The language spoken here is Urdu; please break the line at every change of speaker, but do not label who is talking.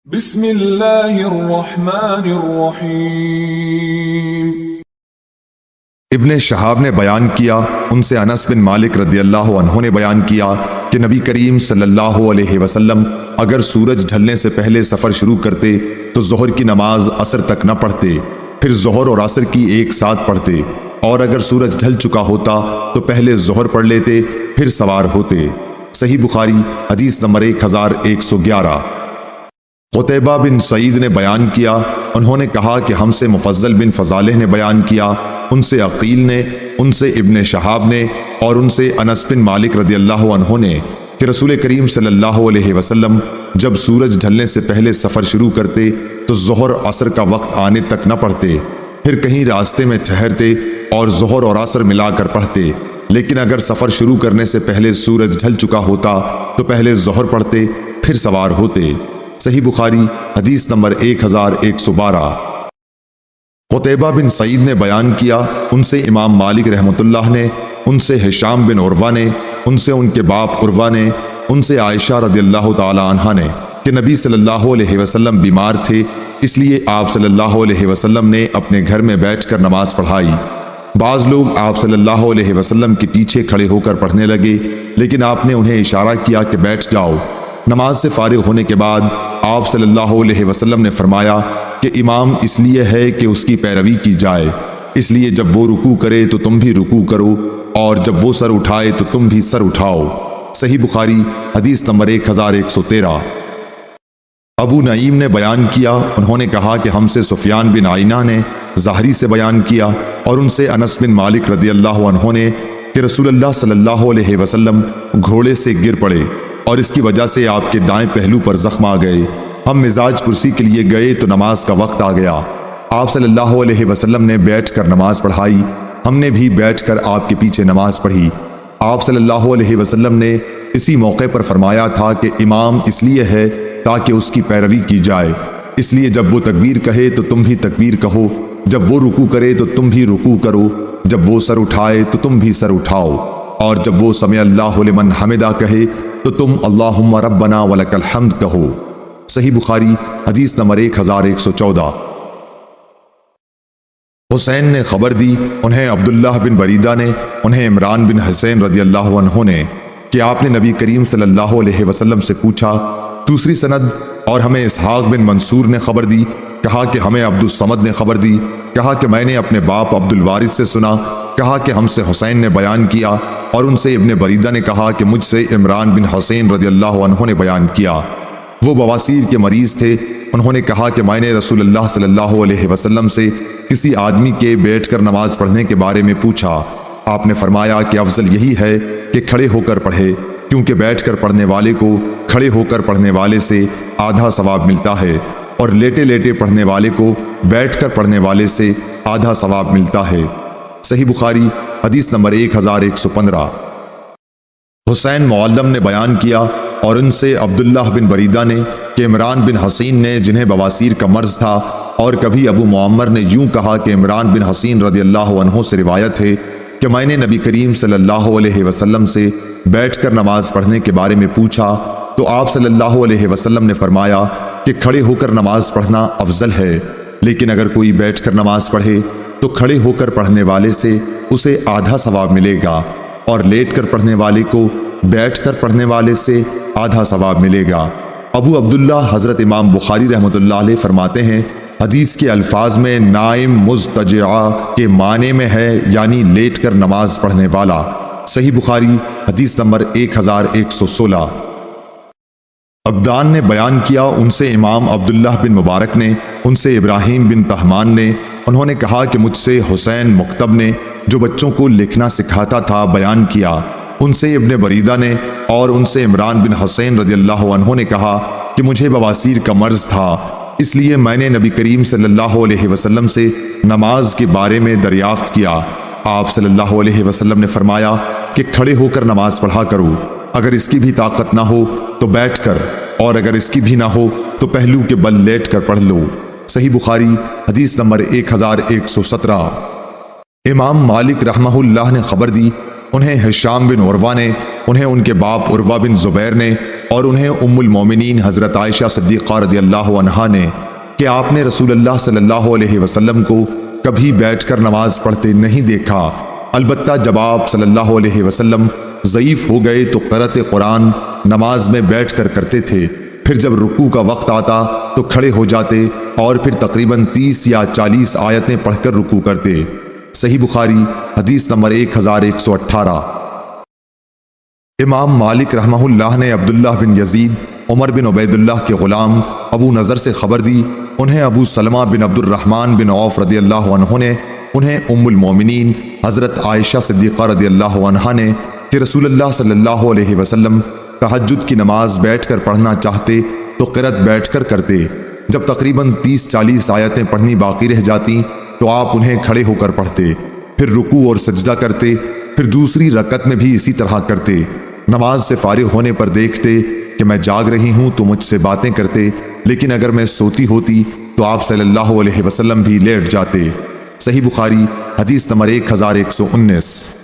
بسم اللہ الرحمن الرحیم۔
ابن شہاب نے بیان کیا، ان سے انس بن مالک رضی اللہ عنہ نے بیان کیا کہ نبی کریم صلی اللہ علیہ وسلم اگر سورج ڈھلنے سے پہلے سفر شروع کرتے تو ظہر کی نماز عصر تک نہ پڑھتے، پھر ظہر اور عصر کی ایک ساتھ پڑھتے، اور اگر سورج ڈھل چکا ہوتا تو پہلے ظہر پڑھ لیتے پھر سوار ہوتے۔ صحیح بخاری حدیث نمبر 1111۔ قتیبہ بن سعید نے بیان کیا، انہوں نے کہا کہ ہم سے مفضل بن فضالہ نے بیان کیا، ان سے عقیل نے، ان سے ابن شہاب نے، اور ان سے انس بن مالک رضی اللہ عنہ نے کہ رسول کریم صلی اللہ علیہ وسلم جب سورج ڈھلنے سے پہلے سفر شروع کرتے تو ظہر عصر کا وقت آنے تک نہ پڑھتے، پھر کہیں راستے میں ٹھہرتے اور ظہر اور عصر ملا کر پڑھتے، لیکن اگر سفر شروع کرنے سے پہلے سورج ڈھل چکا ہوتا تو پہلے ظہر پڑھتے پھر سوار ہوتے۔ صحیح بخاری حدیث نمبر 1112۔ قتیبہ بن سعید نے بیان کیا، ان سے امام مالک رحمۃ اللہ نے، ان سے ہشام بن عروہ نے، ان سے ان کے باپ عروہ نے، ان سے عائشہ رضی اللہ تعالی عنہا نے کہ نبی صلی اللہ علیہ وسلم بیمار تھے، اس لیے آپ صلی اللہ علیہ وسلم نے اپنے گھر میں بیٹھ کر نماز پڑھائی۔ بعض لوگ آپ صلی اللہ علیہ وسلم کے پیچھے کھڑے ہو کر پڑھنے لگے، لیکن آپ نے انہیں اشارہ کیا کہ بیٹھ جاؤ۔ نماز سے فارغ ہونے کے بعد آپ صلی اللہ علیہ وسلم نے فرمایا کہ امام اس لیے ہے کہ اس کی پیروی کی جائے، اس لیے جب وہ رکوع کرے تو تم بھی رکوع کرو، اور جب وہ سر اٹھائے تو تم بھی سر اٹھاؤ۔ صحیح بخاری حدیث نمبر 1113۔ ابو نعیم نے بیان کیا، انہوں نے کہا کہ ہم سے سفیان بن عینہ نے زہری سے بیان کیا، اور ان سے انس بن مالک رضی اللہ عنہ نے کہ رسول اللہ صلی اللہ علیہ وسلم گھوڑے سے گر پڑے اور اس کی وجہ سے آپ کے دائیں پہلو پر زخم آ گئے۔ ہم مزاج پرسی کے لیے گئے تو نماز کا وقت آ گیا، آپ صلی اللہ علیہ وسلم نے بیٹھ کر نماز پڑھائی، ہم نے بھی بیٹھ کر آپ کے پیچھے نماز پڑھی۔ آپ صلی اللہ علیہ وسلم نے اسی موقع پر فرمایا تھا کہ امام اس لیے ہے تاکہ اس کی پیروی کی جائے، اس لیے جب وہ تکبیر کہے تو تم بھی تکبیر کہو، جب وہ رکوع کرے تو تم بھی رکوع کرو، جب وہ سر اٹھائے تو تم بھی سر اٹھاؤ، اور جب وہ سمع اللہ لمن حمدہ کہے تو تم اللہم ربنا ولک الحمد کہو۔ صحیح بخاری حدیث نمبر 1114۔ حسین نے خبر دی، انہیں عبداللہ بن بریدہ نے، انہیں عمران بن حسین رضی اللہ عنہ نے کہ آپ نے نبی کریم صلی اللہ علیہ وسلم سے پوچھا۔ دوسری سند، اور ہمیں اسحاق بن منصور نے خبر دی، کہا کہ ہمیں عبد الصمد نے خبر دی، کہا کہ میں نے اپنے باپ عبد الوارث سے سنا، کہا کہ ہم سے حسین نے بیان کیا، اور ان سے ابن بریدہ نے کہا کہ مجھ سے عمران بن حسین رضی اللہ عنہ نے بیان کیا، وہ بواسیر کے مریض تھے۔ انہوں نے کہا کہ میں نے رسول اللہ صلی اللہ علیہ وسلم سے کسی آدمی کے بیٹھ کر نماز پڑھنے کے بارے میں پوچھا، آپ نے فرمایا کہ افضل یہی ہے کہ کھڑے ہو کر پڑھے، کیونکہ بیٹھ کر پڑھنے والے کو کھڑے ہو کر پڑھنے والے سے آدھا ثواب ملتا ہے، اور لیٹے لیٹے پڑھنے والے کو بیٹھ کر پڑھنے والے سے آدھا ثواب ملتا ہے۔ صحیح بخاری حدیث نمبر 1115۔ حسین معلم نے بیان کیا، اور ان سے عبداللہ بن بریدہ نے کہ عمران بن حسین نے، جنہیں بواسیر کا مرض تھا، اور کبھی ابو معمر نے یوں کہا کہ عمران بن حسین رضی اللہ عنہ سے روایت ہے کہ میں نے نبی کریم صلی اللہ علیہ وسلم سے بیٹھ کر نماز پڑھنے کے بارے میں پوچھا تو آپ صلی اللہ علیہ وسلم نے فرمایا کہ کھڑے ہو کر نماز پڑھنا افضل ہے، لیکن اگر کوئی بیٹھ کر نماز پڑھے تو کھڑے ہو کر پڑھنے والے سے اسے آدھا ثواب ملے گا، اور لیٹ کر پڑھنے والے کو بیٹھ کر پڑھنے والے سے آدھا ثواب ملے گا۔ ابو عبداللہ حضرت امام بخاری رحمۃ اللہ علیہ فرماتے ہیں، حدیث کے الفاظ میں نائم مضطجع کے معنی میں ہے، یعنی لیٹ کر نماز پڑھنے والا۔ صحیح بخاری حدیث نمبر 1116۔ عبدان نے بیان کیا، ان سے امام عبداللہ بن مبارک نے، ان سے ابراہیم بن طہمان نے، انہوں نے کہا کہ مجھ سے حسین مکتب نے، جو بچوں کو لکھنا سکھاتا تھا، بیان کیا، ان سے ابن بریدہ نے، اور ان سے عمران بن حسین رضی اللہ عنہ نے کہا کہ مجھے بواسیر کا مرض تھا، اس لیے میں نے نبی کریم صلی اللہ علیہ وسلم سے نماز کے بارے میں دریافت کیا۔ آپ صلی اللہ علیہ وسلم نے فرمایا کہ کھڑے ہو کر نماز پڑھا کرو، اگر اس کی بھی طاقت نہ ہو تو بیٹھ کر، اور اگر اس کی بھی نہ ہو تو پہلو کے بل لیٹ کر پڑھ لو۔ صحیح بخاری حدیث نمبر 1117۔ امام مالک رحمہ اللہ نے خبر دی، انہیں ہشام بن عروہ نے، انہیں ان کے باپ عروہ بن زبیر نے، اور انہیں ام المومنین حضرت عائشہ صدیقہ رضی اللہ عنہا نے کہ آپ نے رسول اللہ صلی اللہ علیہ وسلم کو کبھی بیٹھ کر نماز پڑھتے نہیں دیکھا، البتہ جب آپ صلی اللہ علیہ وسلم ضعیف ہو گئے تو قرأت قرآن نماز میں بیٹھ کر کرتے تھے، پھر جب رکوع کا وقت آتا تو کھڑے ہو جاتے اور پھر تقریباً 30 یا 40 آیتیں پڑھ کر رکوع کرتے۔ صحیح بخاری حدیث نمبر 1118۔ امام مالک رحمہ اللہ نے عبداللہ بن یزید عمر بن عبید اللہ کے غلام ابو نضر سے خبر دی، انہیں ابو سلمہ بن عبد الرحمن بن عوف رضی اللہ عنہ نے انہیں ام المومنین حضرت عائشہ صدیقہ رضی اللہ عنہا نے کہ رسول اللہ صلی اللہ علیہ وسلم تہجد کی نماز بیٹھ کر پڑھنا چاہتے تو قرأت بیٹھ کر کرتے، جب تقریباً 30-40 آیتیں پڑھنی باقی رہ جاتی تو آپ انہیں کھڑے ہو کر پڑھتے، پھر رکوع اور سجدہ کرتے، پھر دوسری رکعت میں بھی اسی طرح کرتے۔ نماز سے فارغ ہونے پر دیکھتے کہ میں جاگ رہی ہوں تو مجھ سے باتیں کرتے، لیکن اگر میں سوتی ہوتی تو آپ صلی اللہ علیہ وسلم بھی لیٹ جاتے۔ صحیح بخاری حدیث نمبر 1119۔